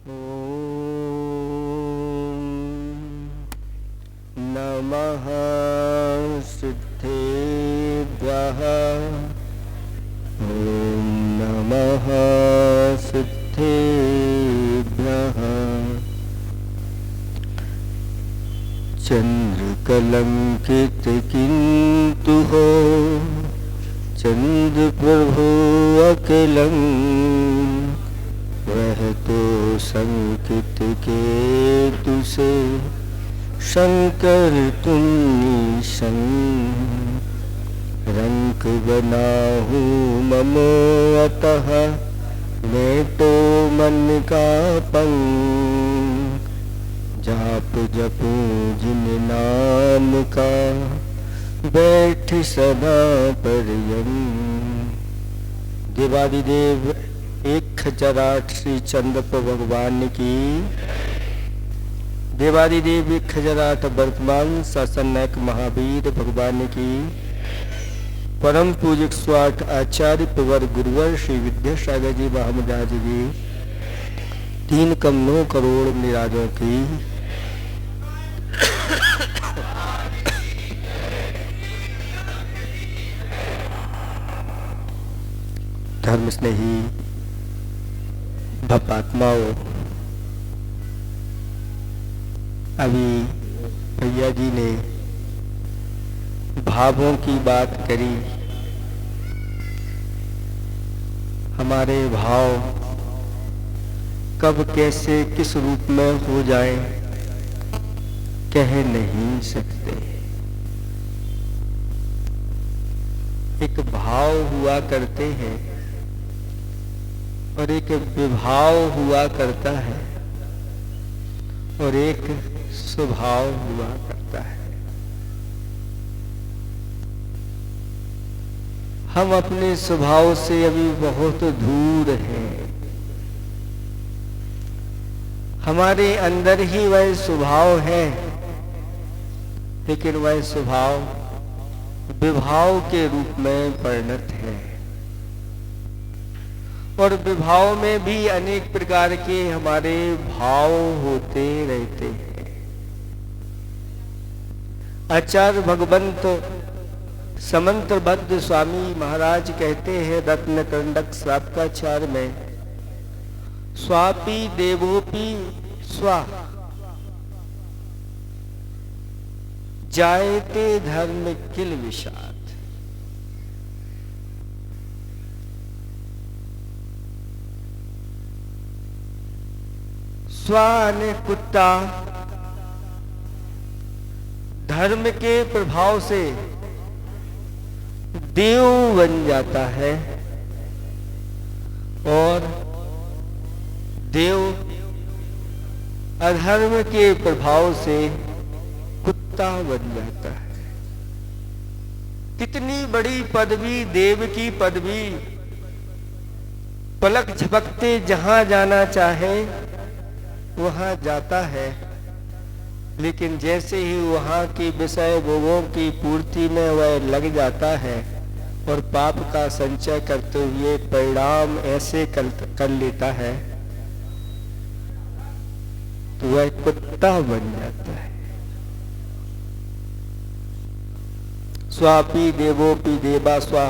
नमः सिद्धेभ्यः। ॐ नमः सिद्धेभ्यः। चंद्रकलंकित किंतु हो चंद्र प्रभु अकलं, वह तो संकित केतु से शंकर तुम ईशं। रंक बनाहूँ ममो अतः, मैं तो मन का पंग। जाप जपूं जिन नाम का, बैठ सदा पर्यंत। देवादिदेव 1008 श्री चंद्रप भगवान की, देवादिदेव 1008 वर्तमान शासन नायक महावीर भगवान की, परम पूजक स्वाट आचार्य प्रवर गुरुवर श्री विद्यासागर जी महाराज जी 3,9 करोड़ निराजों की धर्म स्नेही भपात्माओं, अभी भैया जी ने भावों की बात करी। हमारे भाव कब कैसे किस रूप में हो जाए कह नहीं सकते। एक भाव हुआ करते हैं और एक विभाव हुआ करता है और एक स्वभाव हुआ करता है। हम अपने स्वभाव से अभी बहुत दूर हैं। हमारे अंदर ही वह स्वभाव है, लेकिन वह स्वभाव विभाव के रूप में परिणत है। और विभाव में भी अनेक प्रकार के हमारे भाव होते रहते हैं। आचार्य भगवंत समंत्रबद्ध स्वामी महाराज कहते हैं रत्न कंडक श्रावकाचार में, स्वापी देवोपी स्वा जायते धर्म किल विषाद। स्वा ने कुत्ता धर्म के प्रभाव से देव बन जाता है और देव अधर्म के प्रभाव से कुत्ता बन जाता है। कितनी बड़ी पदवी, देव की पदवी, पलक झपकते जहां जाना चाहे वहां जाता है, लेकिन जैसे ही वहां की विषय भोगों की पूर्ति में वह लग जाता है और पाप का संचय करते हुए परिणाम ऐसे कर लेता है तो वह कुत्ता बन जाता है। स्वापी देवोपी देवा स्वा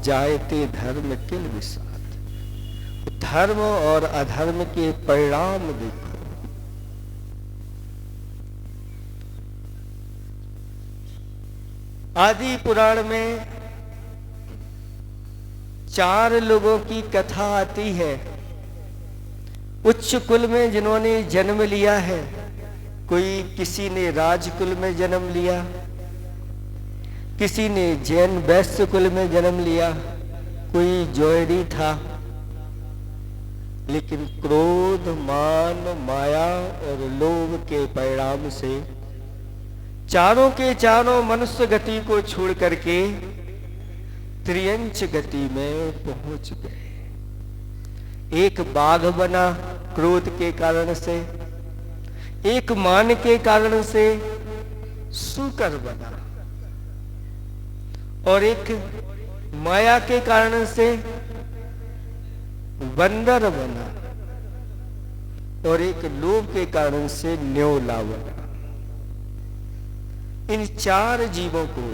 जायते धर्म किल विषाद। धर्म और अधर्म के परिणाम देखो। आदि पुराण में 4 लोगों की कथा आती है। उच्च कुल में जिन्होंने जन्म लिया है, कोई किसी ने राजकुल में जन्म लिया, किसी ने जैन वैश्य कुल में जन्म लिया, कोई जोड़ी था, लेकिन क्रोध, मान, माया और लोभ के परिणाम से चारों के चारों मनुष्य गति को छोड़ करके त्रियंच गति में पहुंच गए। एक बाघ बना क्रोध के कारण से, एक मान के कारण से सूकर बना और एक माया के कारण से बंदर बना और एक लोभ के कारण से न्योला बना। इन चार जीवों को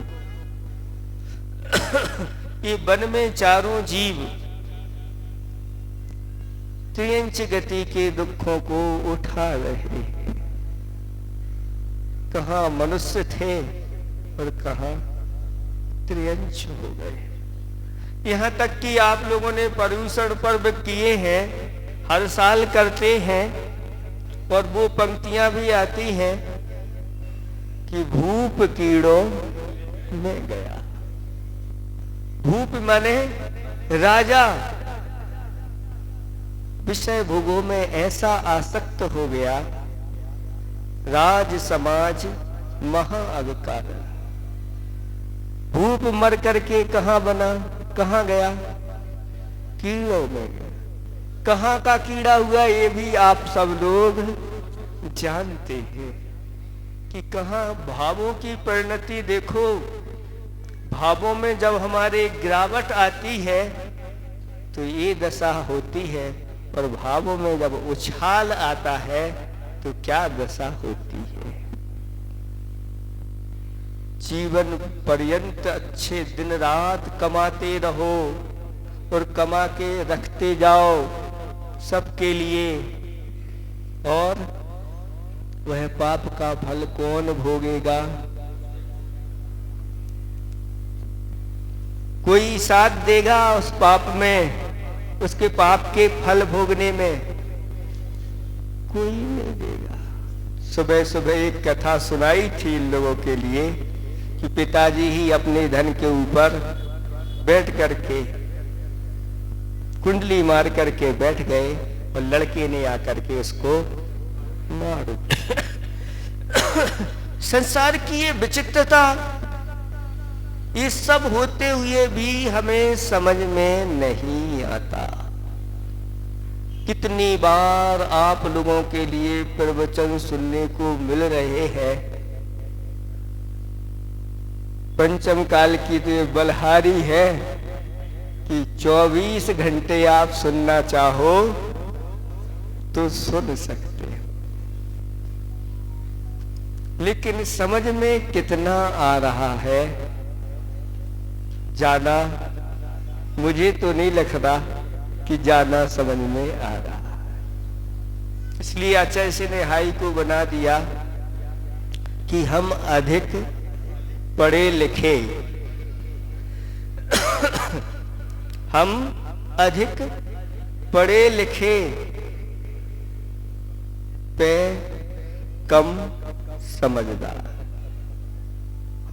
ये वन में चारों जीव त्रियंच गति के दुखों को उठा रहे हैं। कहाँ मनुष्य थे और कहाँ त्रियंच हो गए। यहाँ तक कि आप लोगों ने पर्यूषण पर्व किए हैं, हर साल करते हैं, और वो पंक्तियां भी आती हैं कि भूप कीड़ों में गया। भूप माने राजा विषय भोगों में ऐसा आसक्त हो गया, राज समाज महाअगकार। भूप मर करके कहां बना, कहां गया? कीड़ों में गया। कहां का कीड़ा हुआ ये भी आप सब लोग जानते हैं कि कहां भावों की परिणति देखो। भावों में जब हमारे गिरावट आती है तो ये दशा होती है, और भावों में जब उछाल आता है तो क्या दशा होती है। जीवन पर्यंत अच्छे दिन रात कमाते रहो और कमा के रखते जाओ सबके लिए, और वह पाप का फल कौन भोगेगा? कोई साथ देगा उस पाप में, उसके पाप के फल भोगने में? कोई नहीं देगा। सुबह सुबह एक कथा सुनाई थी इन लोगों के लिए कि पिताजी ही अपने धन के ऊपर बैठ करके कुंडली मार करके बैठ गए और लड़के ने आकर के उसको मार। संसार की ये विचित्रता, ये सब होते हुए भी हमें समझ में नहीं आता। कितनी बार आप लोगों के लिए प्रवचन सुनने को मिल रहे हैं। पंचम काल की तो ये बलहारी है कि 24 घंटे आप सुनना चाहो तो सुन सकते हो, लेकिन समझ में कितना आ रहा है जाना, मुझे तो नहीं लग रहा कि जाना समझ में आ रहा है। इसलिए आचार्य जी ने हाई को बना दिया कि हम अधिक पढ़े लिखे, हम अधिक पढ़े लिखे पे कम समझदार।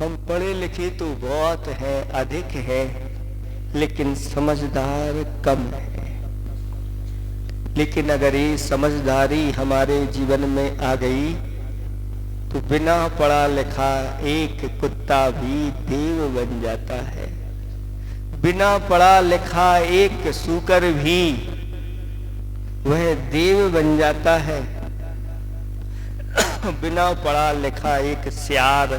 हम पढ़े लिखे तो बहुत है, अधिक है, लेकिन समझदार कम है। लेकिन अगर ये समझदारी हमारे जीवन में आ गई तो बिना पढ़ा लिखा एक कुत्ता भी देव बन जाता है। बिना पढ़ा लिखा एक सूकर भी वह देव बन जाता है। बिना पढ़ा लिखा एक सियार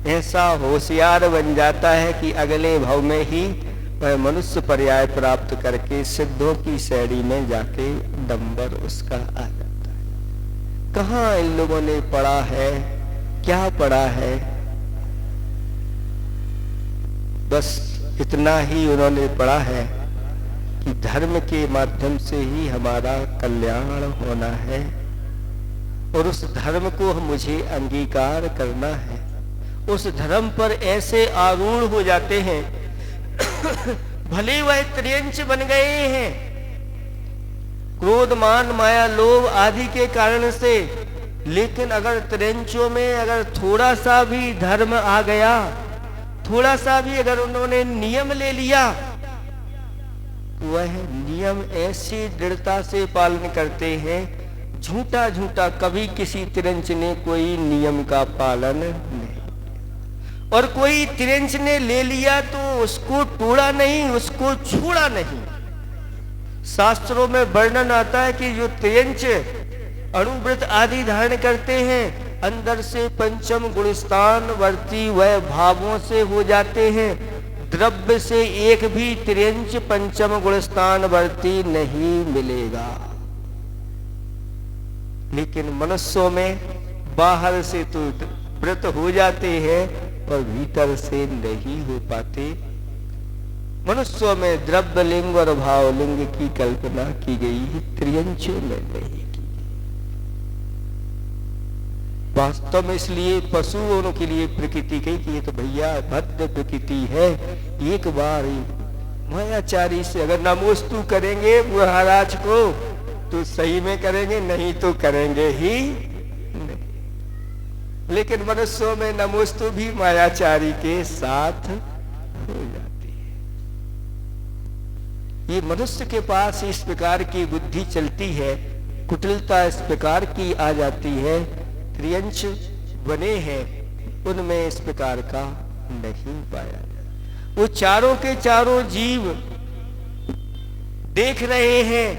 ऐसा होशियार बन जाता है कि अगले भाव में ही वह मनुष्य पर्याय प्राप्त करके सिद्धों की श्रेणी में जाके नंबर उसका आ जाता है। कहाँ इन लोगों ने पढ़ा है? क्या पढ़ा है? बस इतना ही उन्होंने पढ़ा है कि धर्म के माध्यम से ही हमारा कल्याण होना है, और उस धर्म को मुझे अंगीकार करना है। उस धर्म पर ऐसे आरूढ़ हो जाते हैं भले वह त्रियंच बन गए हैं क्रोध मान माया लोभ आदि के कारण से, लेकिन अगर त्रियंचों में अगर थोड़ा सा भी धर्म आ गया, थोड़ा सा भी अगर उन्होंने नियम ले लिया, वह नियम ऐसी दृढ़ता से पालन करते हैं, झूठा झूठा कभी किसी त्रियंच ने कोई नियम का पालन नहीं। और कोई त्रियंच ने ले लिया तो उसको तोड़ा नहीं, उसको छोड़ा नहीं। शास्त्रों में वर्णन आता है कि जो त्रियंच अणुव्रत आदि धारण करते हैं, अंदर से पंचम गुणस्थान वर्ती वह भावों से हो जाते हैं। द्रव्य से एक भी त्रियंच पंचम गुणस्थान वर्ती नहीं मिलेगा। लेकिन मनुष्यों में बाहर से तो व्रत हो जाते हैं और भीतर से नहीं हो पाते। मनुष्यों में द्रव्य लिंग और भाव लिंग की कल्पना की गई है, त्रियंचों में नहीं की गई। वास्तव में इसलिए पशुओं के लिए प्रकृति कही कि ये तो भैया भद्र प्रकृति है, एक बार मायाचारी से अगर नमोस्तु करेंगे महाराज को तो सही में करेंगे, नहीं तो करेंगे ही नहीं। लेकिन मनुष्यों में नमोस्तु भी मायाचारी के साथ हो जाती है। ये मनुष्य के पास इस प्रकार की बुद्धि चलती है, कुटिलता इस प्रकार की आ जाती है। त्रियंच बने हैं उनमें इस प्रकार का नहीं पाया जाता। वो चारों के चारों जीव देख रहे हैं,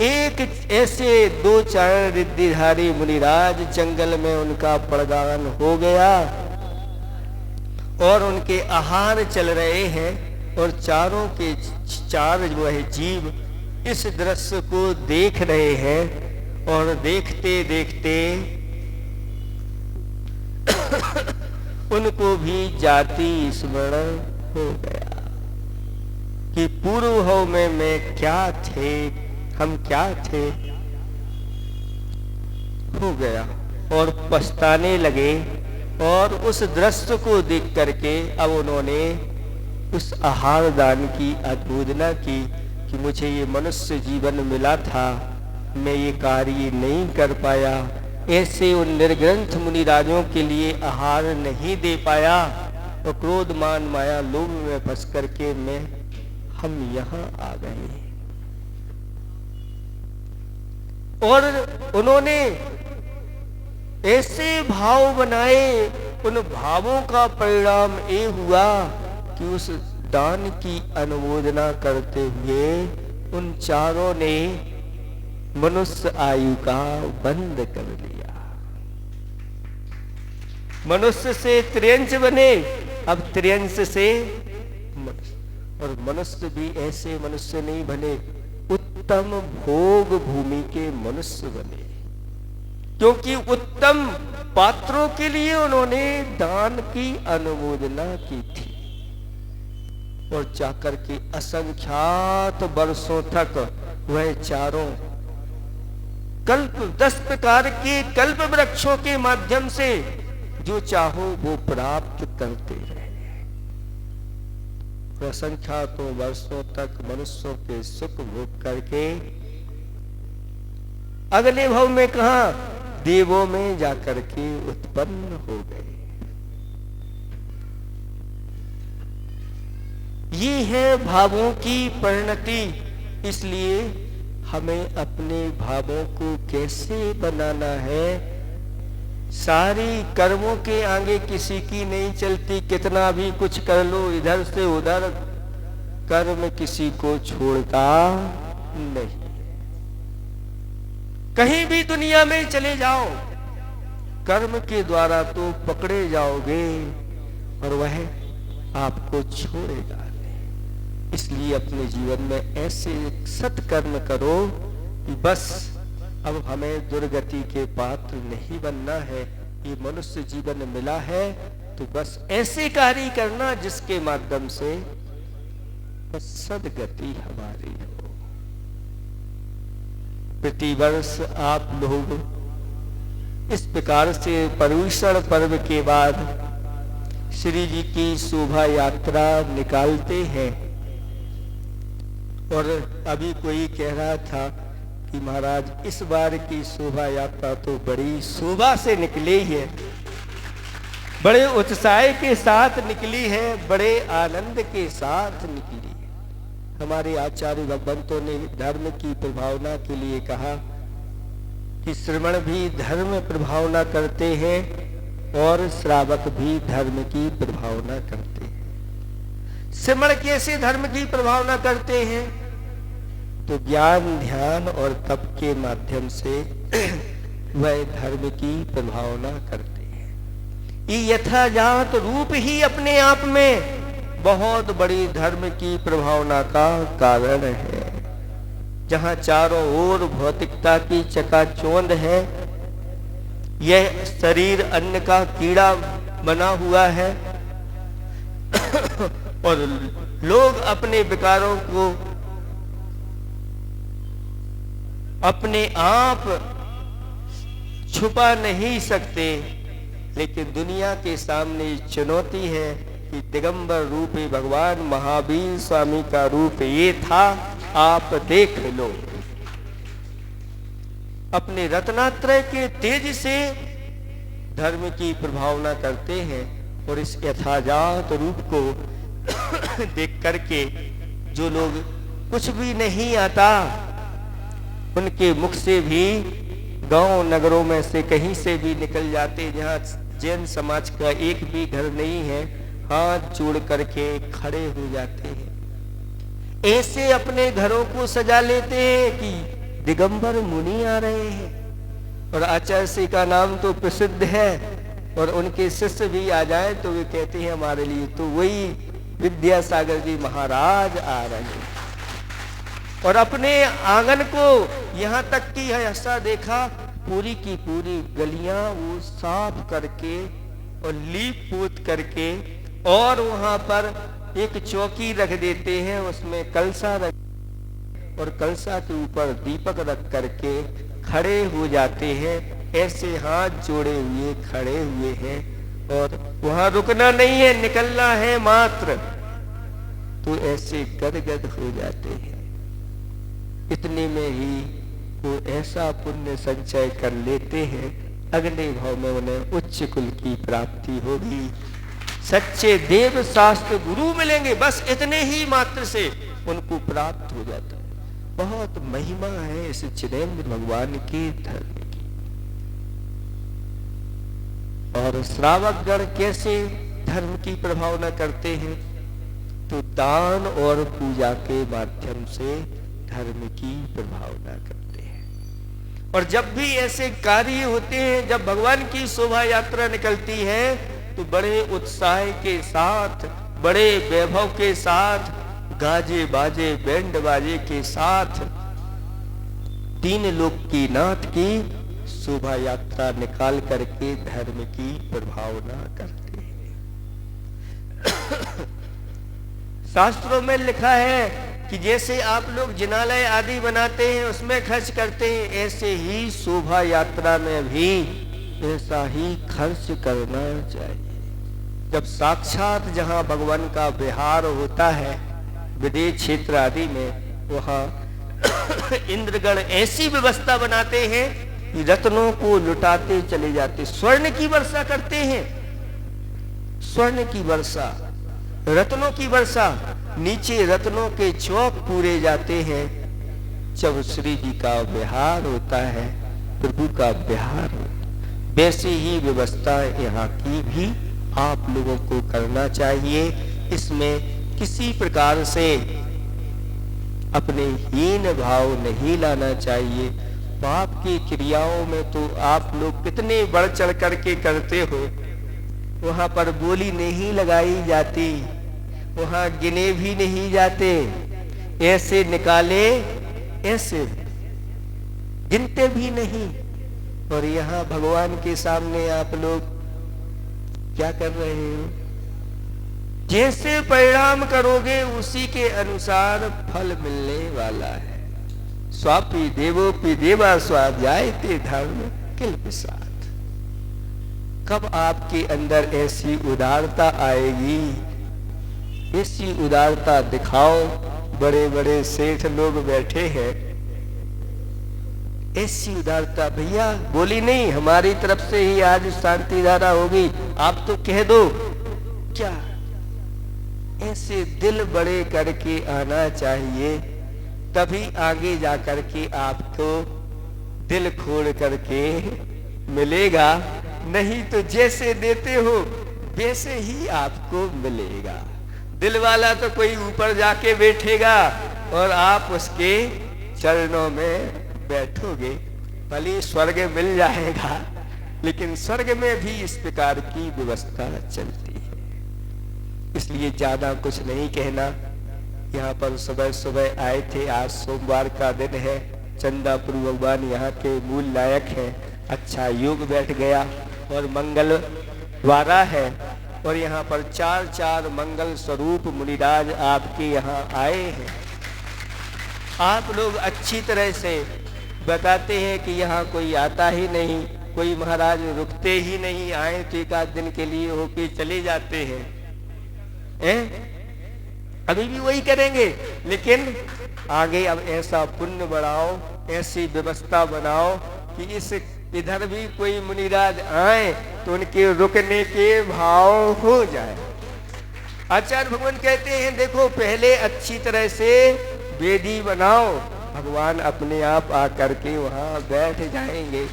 एक ऐसे दो चरण रिद्धिधारी मुनिराज जंगल में उनका पड़गान हो गया और उनके आहार चल रहे हैं और चारों के चार जो है जीव इस दृश्य को देख रहे हैं और देखते देखते उनको भी जाति स्मरण हो गया कि पूर्व में मैं क्या थे, हम क्या थे, हो गया और पछताने लगे। और उस दृश्य को देख करके अब उन्होंने उस आहार दान की अनुमोदना की कि मुझे ये मनुष्य जीवन मिला था, मैं ये कार्य नहीं कर पाया, ऐसे उन निर्ग्रंथ मुनिराजों के लिए आहार नहीं दे पाया और क्रोध मान माया लोभ में फंस करके हम यहाँ आ गए। और उन्होंने ऐसे भाव बनाए, उन भावों का परिणाम ये हुआ कि उस दान की अनुमोदना करते हुए उन चारों ने मनुष्य आयु का बंद कर लिया। मनुष्य से त्रियंच बने, अब त्रियंच से मनुष्य। और मनुष्य भी ऐसे मनुष्य नहीं बने, उत्तम भोग भूमि के मनुष्य बने, क्योंकि उत्तम पात्रों के लिए उन्होंने दान की अनुमोदना की थी। और जाकर के असंख्यात वर्षों तक वह चारों कल्प 10 प्रकार के कल्प वृक्षों के माध्यम से जो चाहो वो प्राप्त करते रहे। असंख्यातों वर्षों तक मनुष्यों के सुख भोग करके अगले भव में कहा देवों में जाकर के उत्पन्न हो गए। ये है भावों की परिणति। इसलिए हमें अपने भावों को कैसे बनाना है। सारी कर्मों के आगे किसी की नहीं चलती, कितना भी कुछ कर लो इधर से उधर, कर्म किसी को छोड़ता नहीं। कहीं भी दुनिया में चले जाओ, कर्म के द्वारा तो पकड़े जाओगे और वह आपको छोड़ेगा। इसलिए अपने जीवन में ऐसे सत्कर्म करो कि बस अब हमें दुर्गति के पात्र नहीं बनना है। ये मनुष्य जीवन मिला है तो बस ऐसे कार्य करना जिसके माध्यम से बस सदगति हमारी हो। प्रतिवर्ष आप लोग इस प्रकार से पर्यूषण पर्व के बाद श्री जी की शोभा यात्रा निकालते हैं। और अभी कोई कह रहा था कि महाराज इस बार की शोभा यात्रा तो बड़ी शोभा से निकली है, बड़े उत्साह के साथ निकली है, बड़े आनंद के साथ निकली है। हमारे आचार्य भगवंतों ने धर्म की प्रभावना के लिए कहा कि श्रवण भी धर्म प्रभावना करते हैं और श्रावक भी धर्म की प्रभावना करते हैं। श्रवण कैसे धर्म की प्रभावना करते हैं? तो ज्ञान ध्यान और तप के माध्यम से वह धर्म की प्रभावना करते हैं। ये यथाजात रूप ही अपने आप में बहुत बड़ी धर्म की प्रभावना का कारण है। जहां चारों ओर भौतिकता की चकाचौंध है। यह शरीर अन्न का कीड़ा बना हुआ है और लोग अपने विकारों को अपने आप छुपा नहीं सकते, लेकिन दुनिया के सामने चुनौती है कि दिगंबर रूपी भगवान महावीर स्वामी का रूप ये था, आप देख लो। अपने रत्नात्रय के तेज से धर्म की प्रभावना करते हैं और इस यथाजात रूप को देख करके जो लोग कुछ भी नहीं आता, उनके मुख से भी गांव नगरों में से कहीं से भी निकल जाते, जहां जैन समाज का एक भी घर नहीं है, हाथ जोड़ करके खड़े हो जाते हैं। ऐसे अपने घरों को सजा लेते हैं कि दिगंबर मुनि आ रहे हैं, और आचार्य श्री का नाम तो प्रसिद्ध है, और उनके शिष्य भी आ जाए तो वे कहते हैं हमारे लिए तो वही विद्यासागर जी महाराज आ रहे हैं। और अपने आंगन को यहाँ तक कि ऐसा देखा, पूरी की पूरी गलियां वो साफ करके और लीप पोत करके, और वहां पर एक चौकी रख देते हैं, उसमें कलसा रख और कलसा के ऊपर दीपक रख करके खड़े हो जाते हैं। ऐसे हाथ जोड़े हुए खड़े हुए हैं, और वहां रुकना नहीं है, निकलना है मात्र। तो ऐसे गदगद हो जाते हैं। इतने में ही वो ऐसा पुण्य संचय कर लेते हैं, अगले भाव में उन्हें उच्च कुल की प्राप्ति होगी, सच्चे देव शास्त्र गुरु मिलेंगे। बस इतने ही मात्र से उनको प्राप्त हो जाता है। बहुत महिमा है इस जिनेंद्र भगवान के धर्म की। और श्रावक गण कैसे धर्म की प्रभावना करते हैं, तो दान और पूजा के माध्यम से धर्म की प्रभावना करते हैं। और जब भी ऐसे कार्य होते हैं, जब भगवान की शोभा यात्रा निकलती है, तो बड़े उत्साह के साथ, बड़े वैभव के साथ, गाजे बाजे बैंड बाजे के साथ तीन लोक की नाथ की शोभा यात्रा निकाल करके धर्म की प्रभावना करते हैं। शास्त्रों में लिखा है कि जैसे आप लोग जिनालय आदि बनाते हैं, उसमें खर्च करते हैं, ऐसे ही शोभा यात्रा में भी ऐसा ही खर्च करना चाहिए। जब साक्षात जहां भगवान का विहार होता है, विदेश क्षेत्र आदि में, वहां इंद्रगण ऐसी व्यवस्था बनाते हैं कि रत्नों को लुटाते चले जाते, स्वर्ण की वर्षा करते हैं, स्वर्ण की वर्षा, रत्नों की वर्षा, नीचे रत्नों के चौक पूरे जाते हैं। जब श्री जी का विहार होता है, प्रभु का विहार, वैसे ही व्यवस्था यहाँ की भी आप लोगों को करना चाहिए। इसमें किसी प्रकार से अपने हीन भाव नहीं लाना चाहिए। पाप की क्रियाओं में तो आप लोग कितने बढ़ चढ़ करके करते हो, वहां पर बोली नहीं लगाई जाती, वहां गिने भी नहीं जाते, ऐसे निकाले ऐसे गिनते भी नहीं। और यहाँ भगवान के सामने आप लोग क्या कर रहे हो? जैसे परिणाम करोगे उसी के अनुसार फल मिलने वाला है। स्वापी देवोपि देवा स्वाध्यायते धर्म किल विषाद। कब आपके अंदर ऐसी उदारता आएगी? ऐसी उदारता दिखाओ। बड़े बड़े सेठ लोग बैठे हैं, ऐसी उदारता, भैया बोली नहीं, हमारी तरफ से ही आज शांति धारा होगी, आप तो कह दो। क्या ऐसे दिल बड़े करके आना चाहिए, तभी आगे जाकर के आपको दिल खोल करके मिलेगा। नहीं तो जैसे देते हो वैसे ही आपको मिलेगा। दिल वाला तो कोई ऊपर जाके बैठेगा और आप उसके चरणों में बैठोगे, भले स्वर्ग मिल जाएगा, लेकिन स्वर्ग में भी इस प्रकार की व्यवस्था चलती है। इसलिए ज्यादा कुछ नहीं कहना, यहाँ पर सुबह सुबह आए थे। आज सोमवार का दिन है। चंदापुर भगवान यहाँ के मूल नायक हैं। अच्छा योग बैठ गया और मंगलवारा है और यहाँ पर चार चार मंगल स्वरूप मुनिराज आपके यहाँ आए हैं। आप लोग अच्छी तरह से बताते हैं कि यहाँ कोई आता ही नहीं, कोई महाराज रुकते ही नहीं, आए तो एक आध दिन के लिए होके चले जाते हैं। अभी भी वही करेंगे, लेकिन आगे अब ऐसा पुण्य बढ़ाओ, ऐसी व्यवस्था बनाओ कि इस इधर भी कोई मुनिराज आए तो उनके रुकने के भाव हो जाए। आचार्य भगवान कहते हैं देखो पहले अच्छी तरह से वेदी बनाओ, भगवान अपने आप आकर के वहां बैठ जाएंगे।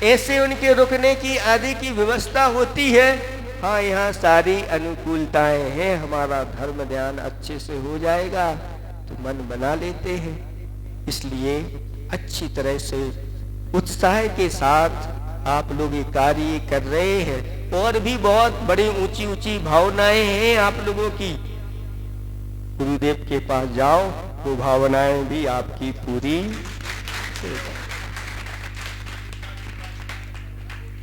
ऐसे उनके रुकने की आदि की व्यवस्था होती है। हाँ, यहाँ सारी अनुकूलताएं हैं, हमारा धर्म ध्यान अच्छे से हो जाएगा तो मन बना लेते हैं। इसलिए अच्छी तरह से उत्साह के साथ आप लोग ये कार्य कर रहे हैं और भी बहुत बड़ी ऊंची ऊंची भावनाएं हैं आप लोगों की। गुरुदेव के पास जाओ, वो भावनाएं भी आपकी पूरी।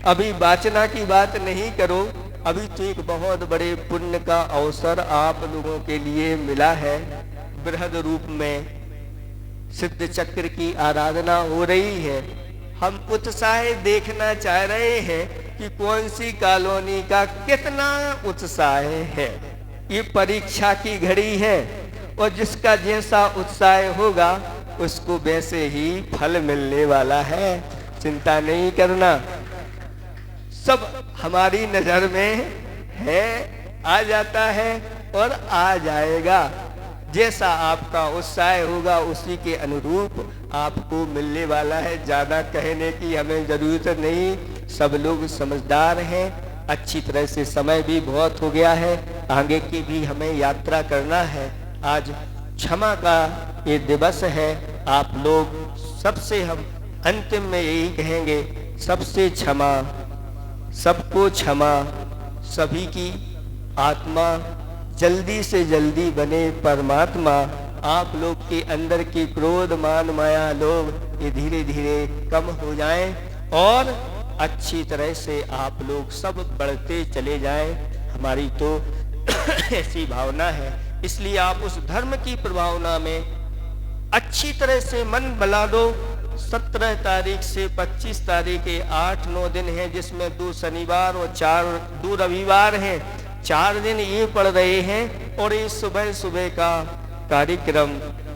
अभी वाचना की बात नहीं करो, अभी तो एक बहुत बड़े पुण्य का अवसर आप लोगों के लिए मिला है। बृहद रूप में सिद्ध चक्र की आराधना हो रही है। हम उत्साह देखना चाह रहे हैं कि कौन सी कॉलोनी का कितना उत्साह है। ये परीक्षा की घड़ी है और जिसका जैसा उत्साह होगा उसको वैसे ही फल मिलने वाला है। चिंता नहीं करना, सब हमारी नजर में है, आ जाता है और आ जाएगा। जैसा आपका उत्साह होगा उसी के अनुरूप आपको मिलने वाला है। ज्यादा कहने की हमें जरूरत नहीं, सब लोग समझदार हैं। अच्छी तरह से समय भी बहुत हो गया है, आगे की भी हमें यात्रा करना है। आज क्षमा का ये दिवस है। आप लोग सबसे हम अंतिम में यही कहेंगे, सबसे क्षमा, सबको क्षमा, सभी की आत्मा जल्दी से जल्दी बने परमात्मा। आप लोग के अंदर की क्रोध मान माया लोभ ये धीरे धीरे कम हो जाएं और अच्छी तरह से आप लोग सब बढ़ते चले जाएं। हमारी तो ऐसी भावना है, इसलिए आप उस धर्म की प्रभावना में अच्छी तरह से मन बना दो। 17 तारीख से 25 तारीख के 8-9 दिन हैं, जिसमें 2 शनिवार और 2 रविवार हैं। 4 दिन ये पड़ रहे हैं और ये सुबह सुबह का कार्यक्रम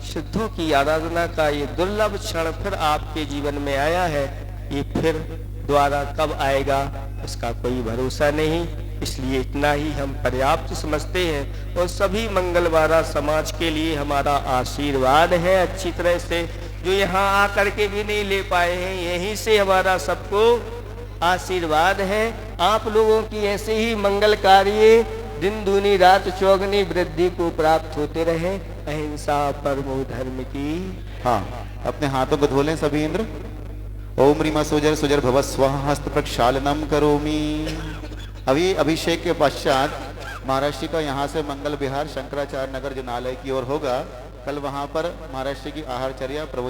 सिद्धों की आराधना का ये दुर्लभ क्षण फिर आपके जीवन में आया है। ये फिर द्वारा कब आएगा इसका कोई भरोसा नहीं, इसलिए इतना ही हम पर्याप्त समझते हैं। और सभी मंगलवारा समाज के लिए हमारा आशीर्वाद है। अच्छी तरह से जो यहाँ आकर के भी नहीं ले पाए हैं, यहीं से हमारा सबको आशीर्वाद है। आप लोगों की ऐसे ही मंगल कार्य दिन दूनी रात चौगनी वृद्धि को प्राप्त होते रहे। अहिंसा परमो धर्म की। हाँ, अपने हाथों को धो लें सभी इंद्र। ओम रीमा सुजर सुजर भव स्वः हस्त प्रक्षालनम करोमि। अभी अभिषेक के पश्चात महाराष्ट्र का यहाँ से मंगल विहार शंकराचार्य नगर जनालय की ओर होगा। कल वहाँ पर महाराष्ट्र की आहारचर्या प्रभु